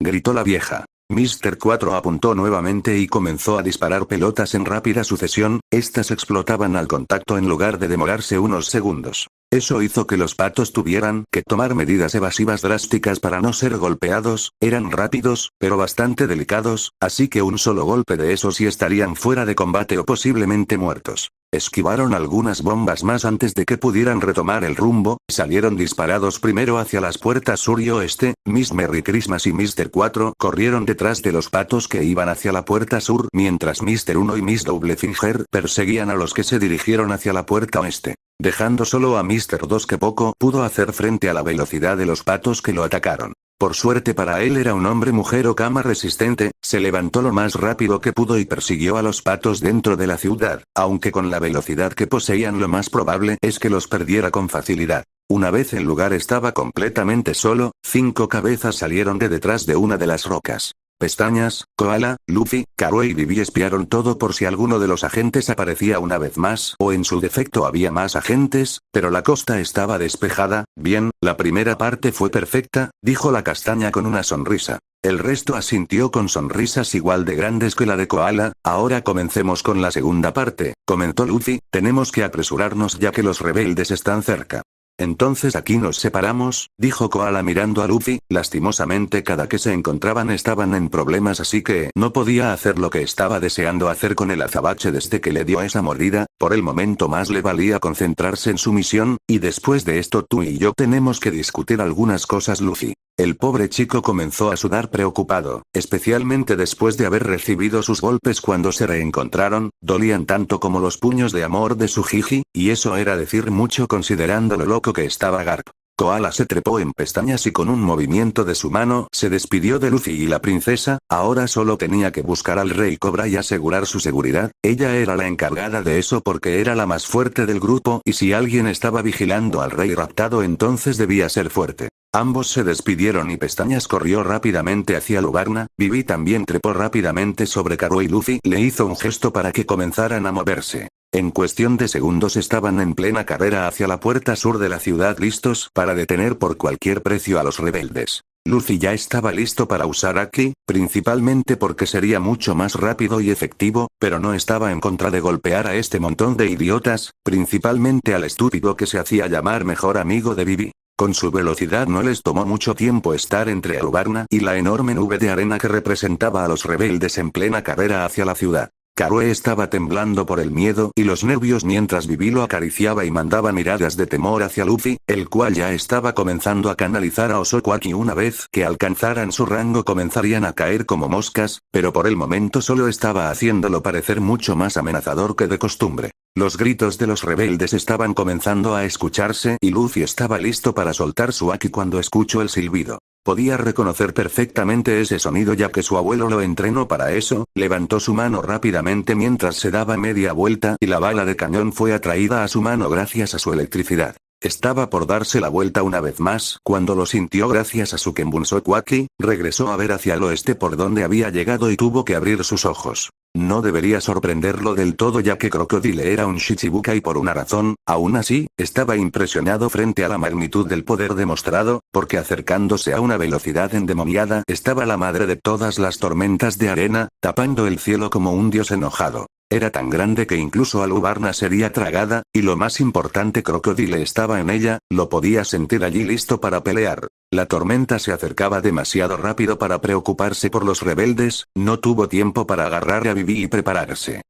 gritó la vieja. Mr. 4 apuntó nuevamente y comenzó a disparar pelotas en rápida sucesión, estas explotaban al contacto en lugar de demorarse unos segundos. Eso hizo que los patos tuvieran que tomar medidas evasivas drásticas para no ser golpeados, eran rápidos, pero bastante delicados, así que un solo golpe de esos y estarían fuera de combate o posiblemente muertos. Esquivaron algunas bombas más antes de que pudieran retomar el rumbo, salieron disparados primero hacia las puertas sur y oeste. Miss Merry Christmas y Mr. 4 corrieron detrás de los patos que iban hacia la puerta sur, mientras Mr. 1 y Miss Doublefinger perseguían a los que se dirigieron hacia la puerta oeste, dejando solo a Mr. 2 que poco pudo hacer frente a la velocidad de los patos que lo atacaron. Por suerte para él era un hombre-mujer o cama resistente, se levantó lo más rápido que pudo y persiguió a los patos dentro de la ciudad, aunque con la velocidad que poseían lo más probable es que los perdiera con facilidad. Una vez el lugar estaba completamente solo, 5 cabezas salieron de detrás de una de las rocas. Pestañas, Koala, Luffy, Karo y Vivi espiaron todo por si alguno de los agentes aparecía una vez más o en su defecto había más agentes, pero la costa estaba despejada. Bien, la primera parte fue perfecta, dijo la castaña con una sonrisa. El resto asintió con sonrisas igual de grandes que la de Koala. Ahora comencemos con la segunda parte, comentó Luffy, tenemos que apresurarnos ya que los rebeldes están cerca. Entonces aquí nos separamos, dijo Koala mirando a Luffy. Lastimosamente cada que se encontraban estaban en problemas, así que no podía hacer lo que estaba deseando hacer con el azabache desde que le dio esa mordida. Por el momento más le valía concentrarse en su misión, y después de esto tú y yo tenemos que discutir algunas cosas, Luffy. El pobre chico comenzó a sudar preocupado, especialmente después de haber recibido sus golpes cuando se reencontraron. Dolían tanto como los puños de amor de su Jiji, y eso era decir mucho considerando lo loco que estaba Garp. Koala se trepó en pestañas y con un movimiento de su mano se despidió de Luffy y la princesa. Ahora solo tenía que buscar al Rey Cobra y asegurar su seguridad. Ella era la encargada de eso porque era la más fuerte del grupo, y si alguien estaba vigilando al rey raptado entonces debía ser fuerte. Ambos se despidieron y Pestañas corrió rápidamente hacia Lubarna. Vivi también trepó rápidamente sobre Karo y Luffy le hizo un gesto para que comenzaran a moverse. En cuestión de segundos estaban en plena carrera hacia la puerta sur de la ciudad, listos para detener por cualquier precio a los rebeldes. Luffy ya estaba listo para usar Haki, principalmente porque sería mucho más rápido y efectivo, pero no estaba en contra de golpear a este montón de idiotas, principalmente al estúpido que se hacía llamar mejor amigo de Vivi. Con su velocidad no les tomó mucho tiempo estar entre Alubarna y la enorme nube de arena que representaba a los rebeldes en plena carrera hacia la ciudad. Karue estaba temblando por el miedo y los nervios mientras Vivi lo acariciaba y mandaba miradas de temor hacia Luffy, el cual ya estaba comenzando a canalizar a Osoku-Aki. Una vez que alcanzaran su rango comenzarían a caer como moscas, pero por el momento solo estaba haciéndolo parecer mucho más amenazador que de costumbre. Los gritos de los rebeldes estaban comenzando a escucharse y Luffy estaba listo para soltar su Haki cuando escuchó el silbido. Podía reconocer perfectamente ese sonido ya que su abuelo lo entrenó para eso. Levantó su mano rápidamente mientras se daba media vuelta y la bala de cañón fue atraída a su mano gracias a su electricidad. Estaba por darse la vuelta una vez más cuando lo sintió gracias a su Kenbunsoku-Aki. Regresó a ver hacia el oeste por donde había llegado y tuvo que abrir sus ojos. No debería sorprenderlo del todo ya que Crocodile era un Shichibukai por una razón. Aún así, estaba impresionado frente a la magnitud del poder demostrado, porque acercándose a una velocidad endemoniada estaba la madre de todas las tormentas de arena, tapando el cielo como un dios enojado. Era tan grande que incluso Alubarna sería tragada, y lo más importante, Crocodile estaba en ella, lo podía sentir allí listo para pelear. La tormenta se acercaba demasiado rápido para preocuparse por los rebeldes, no tuvo tiempo para agarrar a Vivi y prepararse.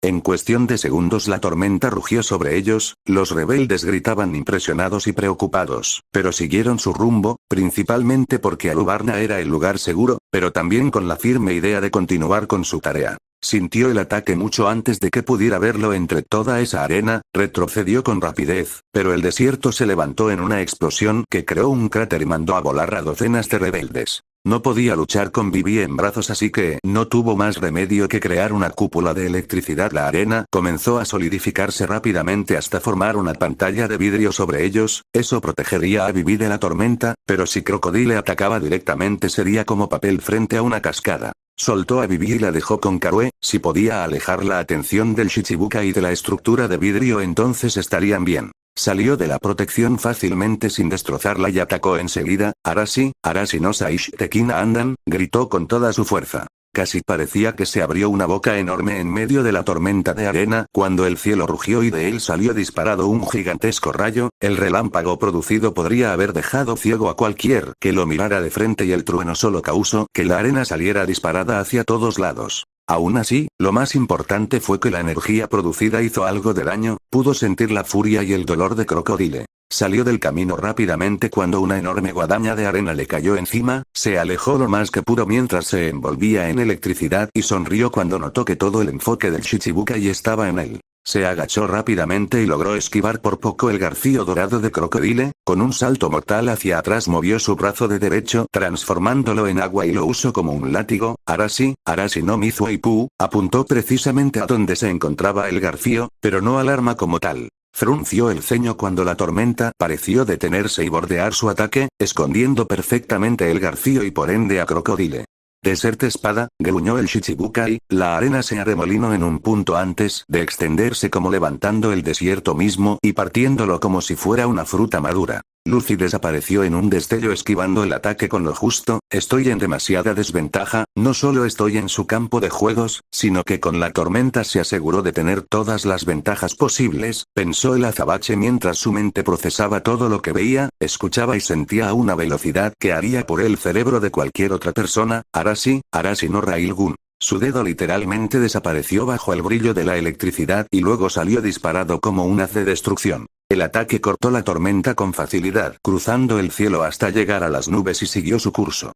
En cuestión de segundos la tormenta rugió sobre ellos, los rebeldes gritaban impresionados y preocupados, pero siguieron su rumbo, principalmente porque Alubarna era el lugar seguro, pero también con la firme idea de continuar con su tarea. Sintió el ataque mucho antes de que pudiera verlo entre toda esa arena, retrocedió con rapidez, pero el desierto se levantó en una explosión que creó un cráter y mandó a volar a docenas de rebeldes. No podía luchar con Vivi en brazos así que no tuvo más remedio que crear una cúpula de electricidad. La arena comenzó a solidificarse rápidamente hasta formar una pantalla de vidrio sobre ellos, eso protegería a Vivi de la tormenta, pero si Crocodile atacaba directamente sería como papel frente a una cascada. Soltó a Vivi y la dejó con Karue. Si podía alejar la atención del Shichibukai y de la estructura de vidrio entonces estarían bien. Salió de la protección fácilmente sin destrozarla y atacó enseguida. Arashi no Saishi Tekina Andan, gritó con toda su fuerza. Casi parecía que se abrió una boca enorme en medio de la tormenta de arena cuando el cielo rugió y de él salió disparado un gigantesco rayo. El relámpago producido podría haber dejado ciego a cualquier que lo mirara de frente y el trueno solo causó que la arena saliera disparada hacia todos lados. Aún así, lo más importante fue que la energía producida hizo algo de daño, pudo sentir la furia y el dolor de Crocodile. Salió del camino rápidamente cuando una enorme guadaña de arena le cayó encima, se alejó lo más que pudo mientras se envolvía en electricidad y sonrió cuando notó que todo el enfoque del Shichibukai estaba en él. Se agachó rápidamente y logró esquivar por poco el garfio dorado de Crocodile. Con un salto mortal hacia atrás movió su brazo de derecho transformándolo en agua y lo usó como un látigo. Arashi no Mizuaipu, apuntó precisamente a donde se encontraba el garfio, pero no al arma como tal. Frunció el ceño cuando la tormenta pareció detenerse y bordear su ataque, escondiendo perfectamente el garfio y por ende a Crocodile. Desert espada, gruñó el Shichibukai, la arena se arremolinó en un punto antes de extenderse como levantando el desierto mismo y partiéndolo como si fuera una fruta madura. Luffy desapareció en un destello esquivando el ataque con lo justo. Estoy en demasiada desventaja, no solo estoy en su campo de juegos, sino que con la tormenta se aseguró de tener todas las ventajas posibles, pensó el azabache mientras su mente procesaba todo lo que veía, escuchaba y sentía a una velocidad que haría por el cerebro de cualquier otra persona. Arashi no Railgun. Su dedo literalmente desapareció bajo el brillo de la electricidad y luego salió disparado como un haz de destrucción. El ataque cortó la tormenta con facilidad, cruzando el cielo hasta llegar a las nubes y siguió su curso.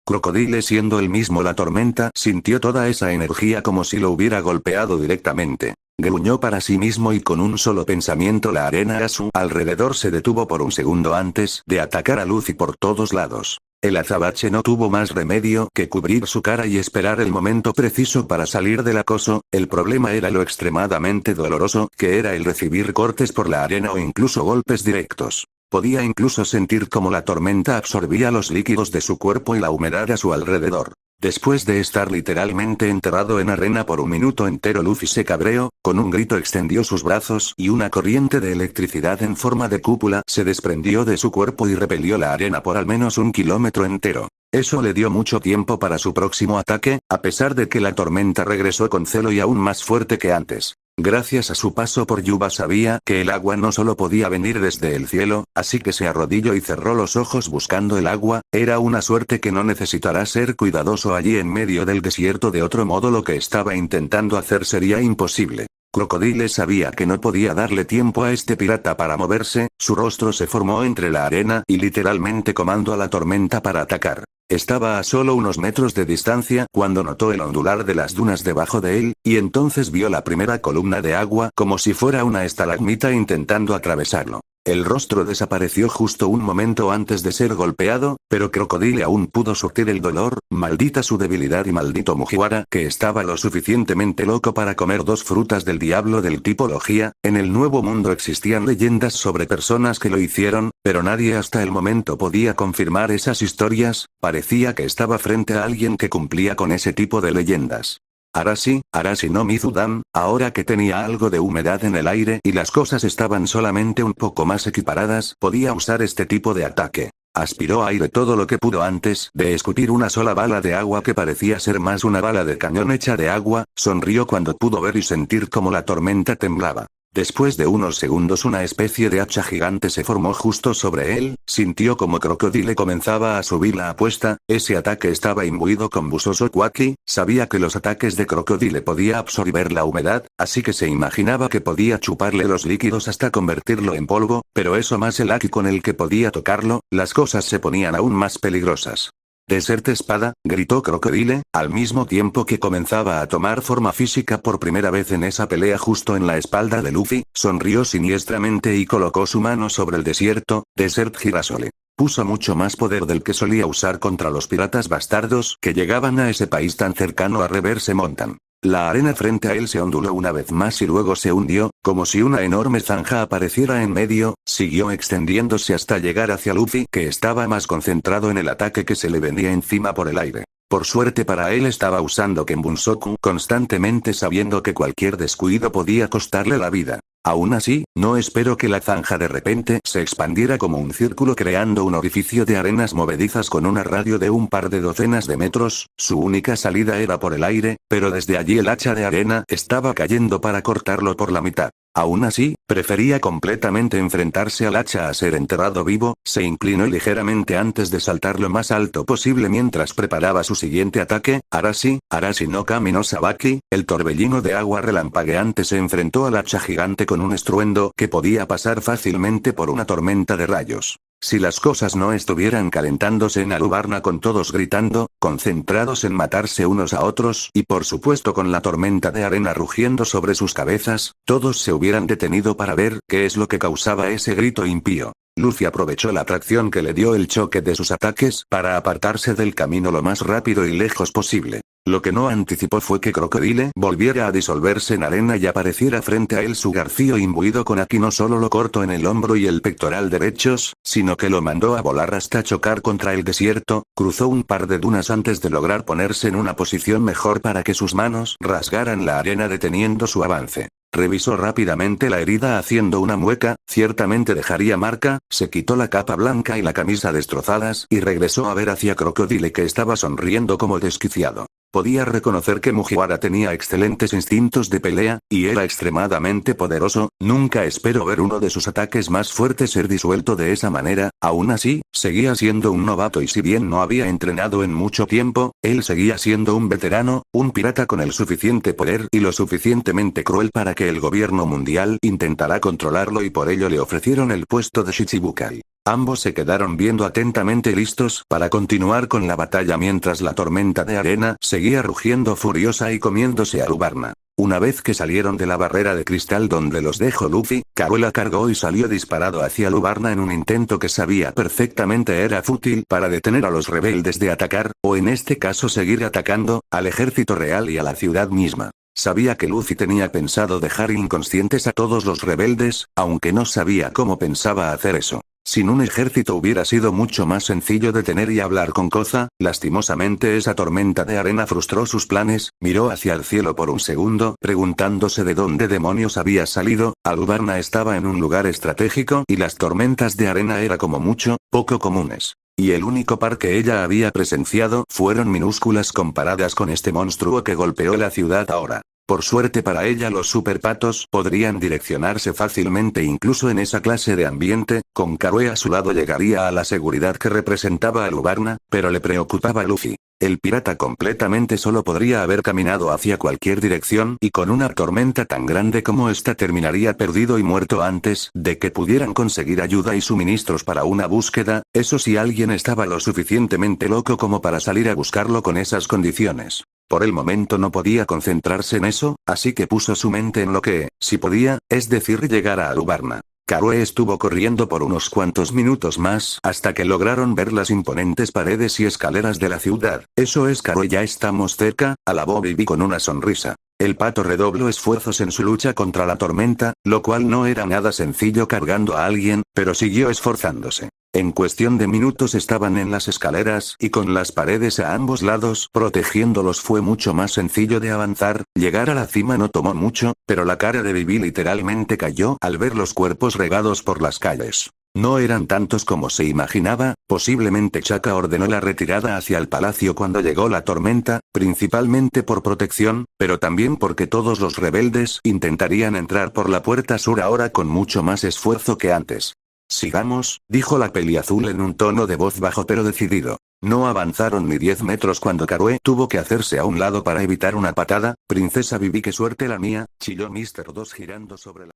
Crocodile, siendo él mismo la tormenta, sintió toda esa energía como si lo hubiera golpeado directamente. Gruñó para sí mismo y con un solo pensamiento la arena a su alrededor se detuvo por un segundo antes de atacar a Luffy por todos lados. El azabache no tuvo más remedio que cubrir su cara y esperar el momento preciso para salir del acoso. El problema era lo extremadamente doloroso que era el recibir cortes por la arena o incluso golpes directos. Podía incluso sentir cómo la tormenta absorbía los líquidos de su cuerpo y la humedad a su alrededor. Después de estar literalmente enterrado en arena por un minuto entero, Luffy se cabreó, con un grito extendió sus brazos y una corriente de electricidad en forma de cúpula se desprendió de su cuerpo y repelió la arena por al menos 1 kilómetro entero. Eso le dio mucho tiempo para su próximo ataque, a pesar de que la tormenta regresó con celo y aún más fuerte que antes. Gracias a su paso por Yuba sabía que el agua no solo podía venir desde el cielo, así que se arrodilló y cerró los ojos buscando el agua. Era una suerte que no necesitará ser cuidadoso allí en medio del desierto, de otro modo lo que estaba intentando hacer sería imposible. Crocodile sabía que no podía darle tiempo a este pirata para moverse, su rostro se formó entre la arena y literalmente comandó a la tormenta para atacar. Estaba a solo unos metros de distancia cuando notó el ondular de las dunas debajo de él, y entonces vio la primera columna de agua como si fuera una estalagmita intentando atravesarlo. El rostro desapareció justo un momento antes de ser golpeado, pero Crocodile aún pudo surtir el dolor. Maldita su debilidad y maldito Mugiwara, que estaba lo suficientemente loco para comer 2 frutas del diablo del tipo Logia. En el Nuevo Mundo existían leyendas sobre personas que lo hicieron, pero nadie hasta el momento podía confirmar esas historias. Parecía que estaba frente a alguien que cumplía con ese tipo de leyendas. Arashi no Mizudan, ahora que tenía algo de humedad en el aire y las cosas estaban solamente un poco más equiparadas, podía usar este tipo de ataque. Aspiró aire todo lo que pudo antes de escupir una sola bala de agua que parecía ser más una bala de cañón hecha de agua. Sonrió cuando pudo ver y sentir cómo la tormenta temblaba. Después de unos segundos una especie de hacha gigante se formó justo sobre él, sintió como Crocodile comenzaba a subir la apuesta. Ese ataque estaba imbuido con Busoso Kwaki, sabía que los ataques de Crocodile podía absorber la humedad, así que se imaginaba que podía chuparle los líquidos hasta convertirlo en polvo, pero eso más el Haki con el que podía tocarlo, las cosas se ponían aún más peligrosas. Desert Espada, gritó Crocodile, al mismo tiempo que comenzaba a tomar forma física por primera vez en esa pelea justo en la espalda de Luffy, sonrió siniestramente y colocó su mano sobre el desierto. Desert Girasole. Puso mucho más poder del que solía usar contra los piratas bastardos que llegaban a ese país tan cercano a Reverse Mountain. La arena frente a él se onduló una vez más y luego se hundió, como si una enorme zanja apareciera en medio. Siguió extendiéndose hasta llegar hacia Luffy, que estaba más concentrado en el ataque que se le venía encima por el aire. Por suerte para él estaba usando Kenbunsoku constantemente, sabiendo que cualquier descuido podía costarle la vida. Aún así, no esperó que la zanja de repente se expandiera como un círculo creando un orificio de arenas movedizas con una radio de un par de docenas de metros. Su única salida era por el aire, pero desde allí el hacha de arena estaba cayendo para cortarlo por la mitad. Aún así, prefería completamente enfrentarse al hacha a ser enterrado vivo. Se inclinó ligeramente antes de saltar lo más alto posible mientras preparaba su siguiente ataque. Arashi no Kami no Sabaki, el torbellino de agua relampagueante se enfrentó al hacha gigante con un estruendo que podía pasar fácilmente por una tormenta de rayos. Si las cosas no estuvieran calentándose en Alubarna con todos gritando, concentrados en matarse unos a otros y por supuesto con la tormenta de arena rugiendo sobre sus cabezas, todos se hubieran detenido para ver qué es lo que causaba ese grito impío. Luffy aprovechó la atracción que le dio el choque de sus ataques para apartarse del camino lo más rápido y lejos posible. Lo que no anticipó fue que Crocodile volviera a disolverse en arena y apareciera frente a él su garfio imbuido con Haki. No solo lo cortó en el hombro y el pectoral derechos, sino que lo mandó a volar hasta chocar contra el desierto. Cruzó un par de dunas antes de lograr ponerse en una posición mejor para que sus manos rasgaran la arena deteniendo su avance. Revisó rápidamente la herida haciendo una mueca, ciertamente dejaría marca, se quitó la capa blanca y la camisa destrozadas y regresó a ver hacia Crocodile que estaba sonriendo como desquiciado. Podía reconocer que Mugiwara tenía excelentes instintos de pelea, y era extremadamente poderoso, nunca espero ver uno de sus ataques más fuertes ser disuelto de esa manera, aún así, seguía siendo un novato y si bien no había entrenado en mucho tiempo, él seguía siendo un veterano, un pirata con el suficiente poder y lo suficientemente cruel para que el gobierno mundial intentara controlarlo y por ello le ofrecieron el puesto de Shichibukai. Ambos se quedaron viendo atentamente listos para continuar con la batalla mientras la tormenta de arena seguía rugiendo furiosa y comiéndose a Lubarna. Una vez que salieron de la barrera de cristal donde los dejó Luffy, Karue la cargó y salió disparado hacia Lubarna en un intento que sabía perfectamente era fútil para detener a los rebeldes de atacar, o en este caso seguir atacando, al ejército real y a la ciudad misma. Sabía que Luffy tenía pensado dejar inconscientes a todos los rebeldes, aunque no sabía cómo pensaba hacer eso. Sin un ejército hubiera sido mucho más sencillo detener y hablar con Koza, lastimosamente esa tormenta de arena frustró sus planes, miró hacia el cielo por un segundo, preguntándose de dónde demonios había salido, Alubarna estaba en un lugar estratégico y las tormentas de arena era como mucho, poco comunes. Y el único par que ella había presenciado fueron minúsculas comparadas con este monstruo que golpeó la ciudad ahora. Por suerte para ella los superpatos podrían direccionarse fácilmente incluso en esa clase de ambiente, con Karue a su lado llegaría a la seguridad que representaba a Lubarna, pero le preocupaba a Luffy. El pirata completamente solo podría haber caminado hacia cualquier dirección y con una tormenta tan grande como esta terminaría perdido y muerto antes de que pudieran conseguir ayuda y suministros para una búsqueda, eso si alguien estaba lo suficientemente loco como para salir a buscarlo con esas condiciones. Por el momento no podía concentrarse en eso, así que puso su mente en lo que, si podía, es decir llegar a Alubarna. Karue estuvo corriendo por unos cuantos minutos más hasta que lograron ver las imponentes paredes y escaleras de la ciudad. Eso es Karue, ya estamos cerca, alabó Vivi con una sonrisa. El pato redobló esfuerzos en su lucha contra la tormenta, lo cual no era nada sencillo cargando a alguien, pero siguió esforzándose. En cuestión de minutos estaban en las escaleras y con las paredes a ambos lados protegiéndolos fue mucho más sencillo de avanzar, llegar a la cima no tomó mucho, pero la cara de Vivi literalmente cayó al ver los cuerpos regados por las calles. No eran tantos como se imaginaba, posiblemente Chaka ordenó la retirada hacia el palacio cuando llegó la tormenta, principalmente por protección, pero también porque todos los rebeldes intentarían entrar por la puerta sur ahora con mucho más esfuerzo que antes. Sigamos, dijo la peliazul en un tono de voz bajo pero decidido. No avanzaron ni 10 metros cuando Karue tuvo que hacerse a un lado para evitar una patada. Princesa Vivi, qué suerte la mía, chilló Mr. 2 girando sobre la